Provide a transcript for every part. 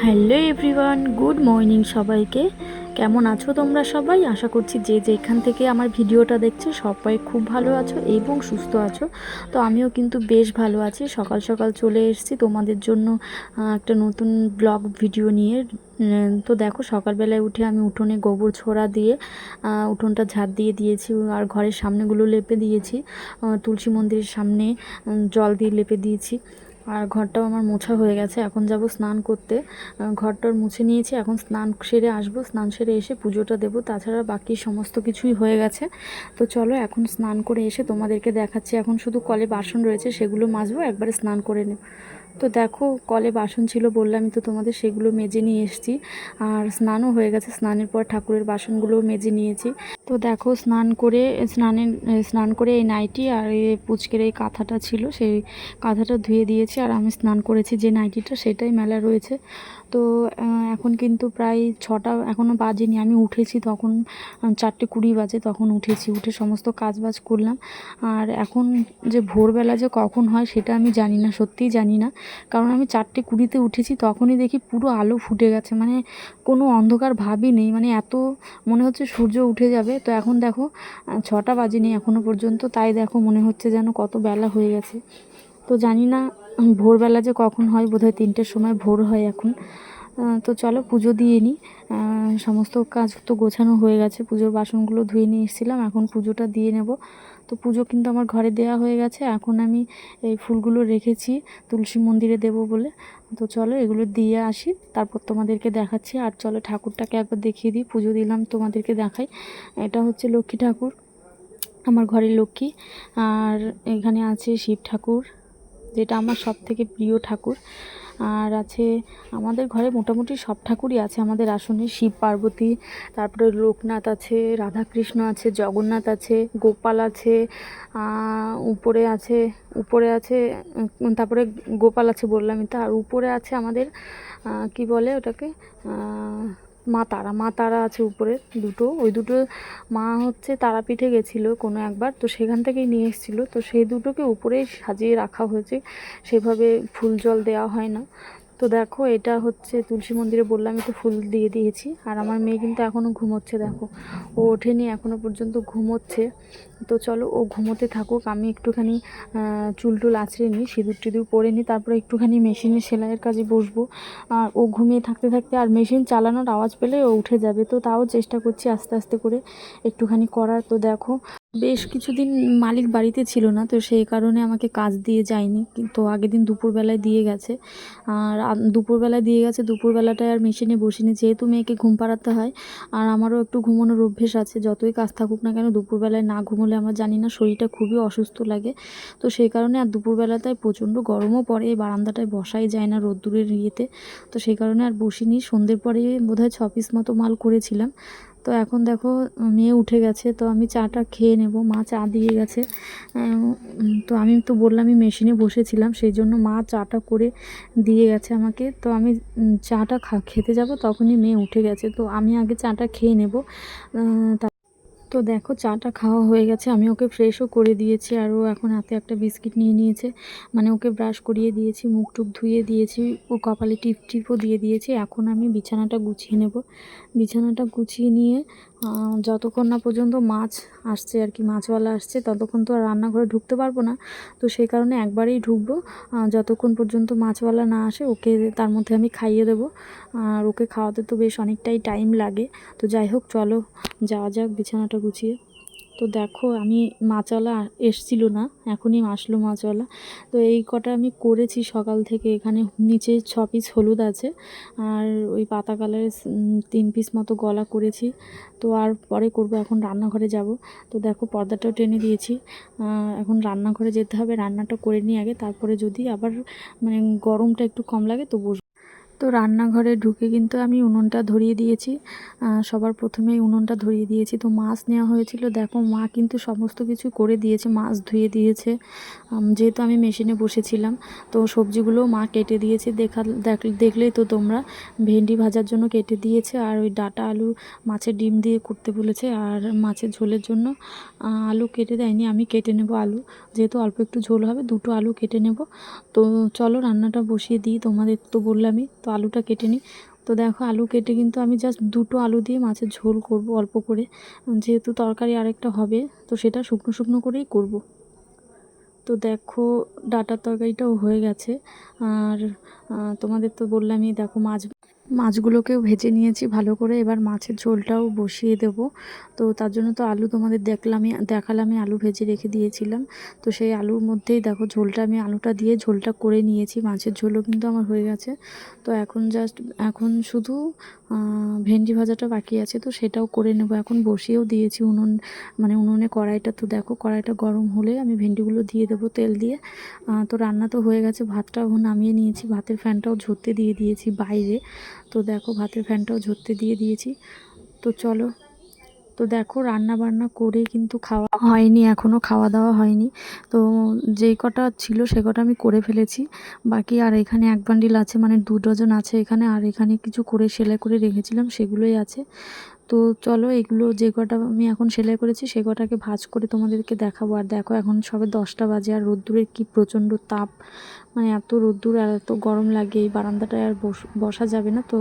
Hello everyone, good morning সবাইকে। কেমন আছো তোমরা সবাই? আশা করছি যে যেখান থেকে আমার ভিডিওটা দেখছো সবাই খুব ভালো আছো এবং সুস্থ আছো। তো আমিও কিন্তু বেশ ভালো আছি। সকাল সকাল চলে এসেছি তোমাদের জন্য একটা নতুন ব্লগ ভিডিও নিয়ে। তো দেখো, সকালবেলায় উঠে আমি উঠোনে গোবর ছোড়া দিয়ে উঠোনটা ঝাড় দিয়ে দিয়েছি আর ঘরের সামনেগুলো লেপে দিয়েছি। তুলসী মন্দিরের সামনে জল দিয়ে লেপে দিয়েছি। আর ঘরটাও আমার মোছা হয়ে গেছে। এখন যাব স্নান করতে। ঘরটার মুছে নিয়েছি, এখন স্নান সেরে আসবো। স্নান সেরে এসে পুজোটা দেবো। তাছাড়া বাকি সমস্ত কিছুই হয়ে গেছে। তো চলো এখন স্নান করে এসে তোমাদেরকে দেখাচ্ছি। এখন শুধু কলে বাসন রয়েছে, সেগুলো মাজবো, একবারে স্নান করে নেব। তো দেখো, কলে বাসন ছিল বললামই তো তোমাদের, সেগুলো মেজে নিয়ে এসেছি। আর স্নানও হয়ে গেছে। স্নানের পর ঠাকুরের বাসনগুলোও মেজে নিয়েছি। তো দেখো, স্নান করে এই নাইটি আর এই পুচকের এই কাঁথাটা ছিল, সেই কাঁথাটা ধুয়ে দিয়েছি। আর আমি স্নান করেছি যে নাইটিটা, সেটাই মেলা রয়েছে। তো এখন কিন্তু প্রায় 6টা এখনও বাজেনি। আমি উঠেছি তখন 4:20 বাজে, তখন উঠেছি। উঠে সমস্ত কাজবাজ করলাম। আর এখন যে ভোরবেলা যে কখন হয় সেটা আমি জানি না, সত্যিই জানি না। কারণ আমি 4:20 উঠেছি, তখনই দেখি পুরো আলো ফুটে গেছে। মানে কোনো অন্ধকার ভাবই নেই, মানে এত মনে হচ্ছে সূর্য উঠে যাবে। তো এখন দেখো 6টা বাজেনি এখনও পর্যন্ত, তাই দেখো মনে হচ্ছে যেন কত বেলা হয়ে গেছে। তো জানি না ভোরবেলা যে কখন হয়, বোধহয় 3টের সময় ভোর হয় এখন। তো চলো পুজো দিয়ে নিই। সমস্ত কাজ তো গোছানো হয়ে গেছে। পুজোর বাসনগুলো ধুয়ে নিয়ে এসেছিলাম, এখন পুজোটা দিয়ে নেব। তো পুজো কিন্তু আমার ঘরে দেওয়া হয়ে গেছে। এখন আমি এই ফুলগুলো রেখেছি তুলসী মন্দিরে দেব বলে। তো চলো এগুলো দিয়ে আসি, তারপর তোমাদেরকে দেখাচ্ছি। আর চলো ঠাকুরটাকে একবার দেখিয়ে দিই। পুজো দিলাম, তোমাদেরকে দেখাই। এটা হচ্ছে লক্ষ্মী ঠাকুর, আমার ঘরের লক্ষ্মী। আর এখানে আছে শিব ঠাকুর, যেটা আমার সব থেকে প্রিয় ঠাকুর। আর আছে আমাদের ঘরে মোটামুটি সব ঠাকুরই আছে আমাদের আসনে। শিব পার্বতী, তারপরে লোকনাথ আছে, রাধাকৃষ্ণ আছে, জগন্নাথ আছে, গোপাল আছে, উপরে আছে তারপরে গোপাল আছে বললামই তো। আর উপরে আছে আমাদের কি বলে ওটাকে, মা তারা আছে উপরে দুটো। ওই দুটো মা হচ্ছে তারাপীঠে গেছিলো কোনো একবার, তো সেখান থেকেই নিয়ে এসেছিলো। তো সেই দুটোকে উপরেই সাজিয়ে রাখা হয়েছে, সেভাবে ফুল জল দেওয়া হয় না। তো দেখো, এটা হচ্ছে তুলসী মন্দিরে বললামই তো, ফুল দিয়ে দিয়েছি। আর আমার মেয়ে কিন্তু এখনও ঘুমোচ্ছে, দেখো ও ওঠেনি এখনও পর্যন্ত, ঘুমোচ্ছে। তো চলো ও ঘুমোতে থাকুক, আমি একটুখানি চুল টুল আঁচড়ে নিই, সিঁদুর টিঁদুর পরে নিই, তারপরে একটুখানি মেশিনে সেলাইয়ের কাজে বসবো। আর ও ঘুমিয়ে থাকতে থাকতে আর মেশিন চালানোর আওয়াজ পেলে ও উঠে যাবে। তো তাও চেষ্টা করছি আস্তে আস্তে করে একটুখানি করার। তো দেখো, বেশ কিছুদিন মালিক বাড়িতে ছিল না, তো সেই কারণে আমাকে কাজ দিয়ে যায়নি। কিন্তু আগের দিন দুপুরবেলায় দিয়ে গেছে। আর দুপুরবেলায় দিয়ে গেছে, দুপুরবেলাটায় আর মেশিনে বসিনি, যেহেতু মেয়েকে ঘুম পাড়াতে হয়। আর আমারও একটু ঘুমানোর অভ্যেস আছে, যতই কাজ থাকুক না কেন দুপুরবেলায় না ঘুমোলে আমার জানি না শরীরটা খুবই অসুস্থ লাগে। তো সেই কারণে আর দুপুরবেলাটায় প্রচণ্ড গরমও পড়ে, এই বারান্দাটায় বসাই যায় না রোদ্দুরের ইয়েতে। তো সেই কারণে আর বসিনি। সন্ধ্যের পরে বোধহয় 6 পিস মতো মাল করেছিলাম। তো এখন দেখো মেয়ে উঠে গেছে, তো আমি চাটা খেয়ে নেব। মা চা দিয়ে গেছে। তো আমি তো বললামই মেশিনে বসেছিলাম, সেই জন্য মা চাটা করে দিয়ে গেছে আমাকে। তো আমি চাটা খেতে যাব, তখনই মেয়ে উঠে গেছে। তো আমি আগে চাটা খেয়ে নেব। তো দেখো চাটা খাওয়া হয়ে গেছে, আমি ওকে ফ্রেশও করে দিয়েছি। আর ও এখন হাতে একটা বিস্কিট নিয়ে নিয়েছে, মানে ওকে ব্রাশ করিয়ে দিয়েছি, মুখ টুক ধুয়ে দিয়েছি, ও কপালে টিপ টিপও দিয়ে দিয়েছি। এখন আমি বিছানাটা গুছিয়ে নেব। বিছানাটা গুছিয়ে নিয়ে যতক্ষণ না পর্যন্ত মাছ আসছে আর কি, মাছওয়ালা আসছে, ততক্ষণ তো আর রান্নাঘরে ঢুকতে পারবো না। তো সেই কারণে একবারেই ঢুকবো। যতক্ষণ পর্যন্ত মাছওয়ালা না আসে, ওকে তার মধ্যে আমি খাইয়ে দেবো। আর ওকে খাওয়াতে তো বেশ অনেকটাই টাইম লাগে। তো যাই হোক, চলো যাওয়া যাক বিছানাটা গুছিয়ে। তো দেখো, আমি মাছওয়ালা এসছিল না, এখনই আসলো মাছওয়ালা। তো এই কটা আমি করেছি সকাল থেকে। এখানে নিচে 6 পিস হলুদ আছে, আর ওই পাতা কালারের 3 পিস মতো গলা করেছি। তো আর পরে করব, এখন রান্নাঘরে যাব। তো দেখো পর্দাটাও টেনে দিয়েছি। এখন রান্নাঘরে যেতে হবে, রান্নাটা করে নিই আগে, তারপরে যদি আবার মানে গরমটা একটু কম লাগে তো বসবো। তো রান্নাঘরে ঢুকে কিন্তু আমি উনুনটা ধরিয়ে দিয়েছি। সবার প্রথমেই উনুনটা ধরিয়ে দিয়েছি। তো মাছ নেওয়া হয়েছিল, দেখো মা কিন্তু সমস্ত কিছু করে দিয়েছে, মাছ ধুয়ে দিয়েছে। যেহেতু আমি মেশিনে বসেছিলাম, তো সবজিগুলোও মা কেটে দিয়েছে। দেখলেই তো তোমরা, ভেন্ডি ভাজার জন্য কেটে দিয়েছে। আর ওই ডাঁটা আলু মাছের ডিম দিয়ে করতে বলেছে। আর মাছের ঝোলের জন্য আলু কেটে দেয়নি, আমি কেটে নেব আলু, যেহেতু অল্প একটু ঝোল হবে, 2টো আলু কেটে নেব। তো চলো রান্নাটা বসিয়ে দিই, তোমাদের তো বললামই। তো আলুটা কেটে নিই। তো দেখো আলু কেটে কিন্তু আমি জাস্ট দুটো আলু দিয়ে মাছের ঝোল করব অল্প করে, যেহেতু তরকারি আরেকটা হবে তো সেটা শুকনো শুকনো করেই করব। তো দেখো ডাঁটার তরকারিটাও হয়ে গেছে। আর তোমাদের তো বললামই, দেখো মাছগুলোকেও ভেজে নিয়েছি ভালো করে। এবার মাছের ঝোলটাও বসিয়ে দেব। তো তার জন্য তো আলু তোমাদের দেখালামই আলু ভেজে রেখে দিয়েছিলাম। তো সেই আলুর মধ্যেই দেখো আমি আলুটা দিয়ে ঝোলটা করে নিয়েছি। মাছের ঝোলও কিন্তু আমার হয়ে গেছে। তো এখন শুধু ভেন্ডি ভাজাটা বাকি আছে, তো সেটাও করে নেব। এখন বসিয়েও দিয়েছি উনুনে কড়াইটা। তো দেখো কড়াইটা গরম হলে আমি ভেন্ডিগুলো দিয়ে দেবো তেল দিয়ে। তো রান্না তো হয়ে গেছে, ভাতটাও নামিয়ে নিয়েছি, ভাতের ফ্যানটাও ঝরতে দিয়ে দিয়েছি বাইরে। তো দেখো ভাতের ফ্যানটাও ঝরতে দিয়ে দিয়েছি। তো চলো, তো দেখো রান্না বান্না করে কিন্তু খাওয়া হয়নি, এখনও খাওয়া দাওয়া হয়নি। তো যেই কটা ছিল সে কটা আমি করে ফেলেছি। বাকি আর এখানে 1 বান্ডিল আছে, মানে 2 ডজন আছে এখানে। আর এখানে কিছু করে সেলাই করে রেখেছিলাম, সেগুলোই আছে। তো চলো এগুলো যে কটা আমি এখন সেলাই করেছি সে কটাকে ভাঁজ করে তোমাদেরকে দেখাবো। আর দেখো এখন সবে 10টা বাজে, আর রোদ্দুরের কি প্রচণ্ড তাপ, মানে এত রোদ্দুর আর এত গরম লাগে, এই বারান্দাটায় আর বসা যাবে না। তো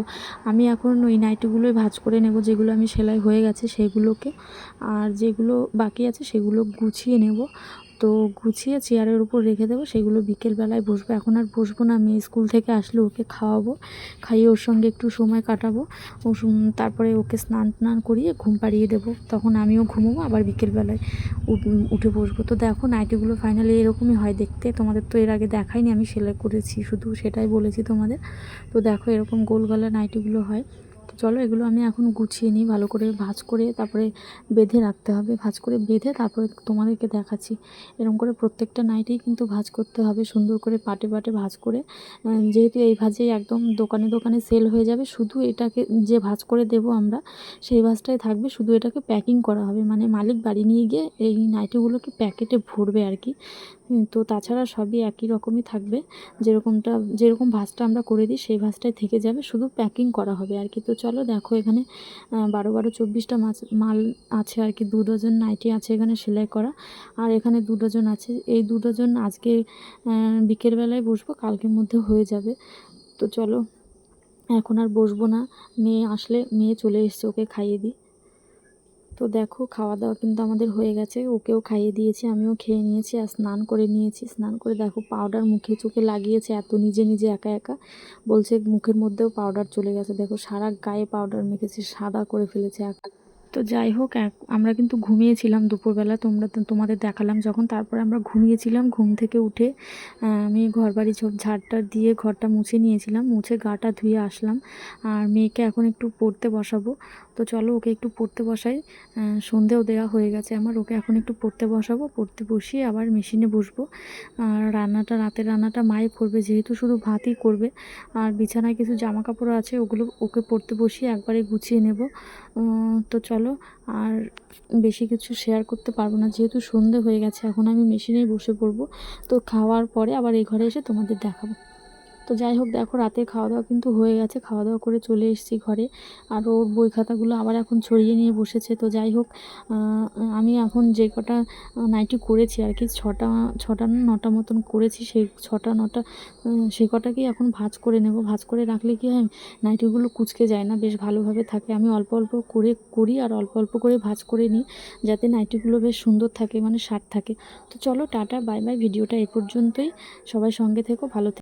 আমি এখন ওই নাইটিগুলোই ভাঁজ করে নেব, যেগুলো আমি সেলাই হয়ে গেছে সেগুলোকে। আর যেগুলো বাকি আছে সেগুলো গুছিয়ে নেব। তো গুছিয়ে চেয়ারের উপর রেখে দেবো, সেগুলো বিকেলবেলায় বসবো। এখন আর বসবো না, আমি স্কুল থেকে আসলে ওকে খাওয়াবো, খাইয়ে ওর সঙ্গে একটু সময় কাটাবো। তারপরে ওকে স্নান টান করিয়ে ঘুম পাড়িয়ে দেবো, তখন আমিও ঘুমোবো, আবার বিকেলবেলায় উঠে বসবো। তো দেখো নাইটিগুলো ফাইনালি এরকমই হয় দেখতে। তোমাদের তো এর আগে দেখাইনি, আমি সেলাই করেছি শুধু, সেটাই বলেছি তোমাদের। তো দেখো এরকম গোল গলা নাইটিগুলো হয়। তো চলো এগুলো আমি এখন গুছিয়ে নিই, ভালো করে ভাঁজ করে তারপরে বেঁধে রাখতে হবে। ভাঁজ করে বেঁধে তারপরে তোমাদেরকে দেখাচ্ছি। এরকম করে প্রত্যেকটা নাইটেই কিন্তু ভাঁজ করতে হবে, সুন্দর করে পাটে পাটে ভাঁজ করে। যেহেতু এই ভাঁজেই একদম দোকানে দোকানে সেল হয়ে যাবে, শুধু এটাকে যে ভাঁজ করে দেবো আমরা সেই ভাঁজটাই থাকবে, শুধু এটাকে প্যাকিং করা হবে। মানে মালিক বাড়ি নিয়ে গিয়ে এই নাইটিগুলোকে প্যাকেটে ভরবে আর কি। তো তাছাড়া সবই একই রকমই থাকবে, যেরকম ভাঁজটা আমরা করে দিই সেই ভাঁজটাই থেকে যাবে, শুধু প্যাকিং করা হবে আর কি। তো চলো দেখো এখানে 12-24টা মাল আছে আর কি। 2 ডজন নাইটি আছে এখানে সেলাই করা, আর এখানে 2 ডজন আছে। এই 2 ডজন আজকে বিকেলবেলায় বসবো, কালকের মধ্যে হয়ে যাবে। তো চলো এখন আর বসবো না, মেয়ে চলে এসছে, ওকে খাইয়ে দিই। তো দেখো খাওয়া দাওয়া কিন্তু আমাদের হয়ে গেছে, ওকেও খাইয়ে দিয়েছি, আমিও খেয়ে নিয়েছি, আর স্নান করে নিয়েছি। স্নান করে দেখো পাউডার মুখে চোখে লাগিয়েছে, এত নিজে নিজে একা একা বলছে মুখের মধ্যেও পাউডার চলে গেছে। দেখো সারা গায়ে পাউডার মেখেছে, সাদা করে ফেলেছে। তো যাই হোক আমরা কিন্তু ঘুমিয়েছিলাম দুপুরবেলা, তোমাদের দেখালাম যখন। তারপরে আমরা ঘুমিয়েছিলাম, ঘুম থেকে উঠে আমি ঘরবাড়ি ঝাড়টার দিয়ে ঘরটা মুছে নিয়েছিলাম, মুছে গাটা ধুয়ে আসলাম। আর মেয়েকে এখন একটু পড়তে বসাবো। তো চলো ওকে একটু পড়তে বসাই। সন্ধেও দেওয়া হয়ে গেছে আমার, ওকে এখন একটু পড়তে বসাবো, পড়তে বসিয়ে আবার মেশিনে বসবো। আর রাতের রান্নাটা মাই করবে, যেহেতু শুধু ভাতই করবে। আর বিছানায় কিছু জামা কাপড় আছে, ওগুলো ওকে পড়তে বসিয়ে একবারে গুছিয়ে নেব। তো চলো, আর বেশি কিছু শেয়ার করতে পারবো না, যেহেতু সন্ধে হয়ে গেছে। এখন আমি মেশিনেই বসে পড়বো। তো খাওয়ার পরে আবার এই ঘরে এসে তোমাদের দেখাবো। তো যাই হোক দেখো রাতের খাওয়া দাওয়া কিন্তু হয়ে গেছে, খাওয়া দাওয়া করে চলে এসেছি ঘরে। আর ওর বই খাতাগুলো আবার এখন ছড়িয়ে নিয়ে বসেছে। তো যাই হোক আমি এখন যে কটা নাইটি করেছি আর কি, ছটা না 9টা মতন করেছি, সেই 6টা-9টা সেই কটাকেই এখন ভাঁজ করে নেব। ভাঁজ করে রাখলে কি হয়, নাইটিগুলো কুঁচকে যায় না, বেশ ভালোভাবে থাকে। আমি অল্প অল্প করে করি আর অল্প অল্প করে ভাঁজ করে নিই, যাতে নাইটিগুলো বেশ সুন্দর থাকে, মানে শার্ট থাকে। তো চলো টাটা বাই বাই, ভিডিওটা এ পর্যন্তই। সবাই সঙ্গে থেকো, ভালো থেকো।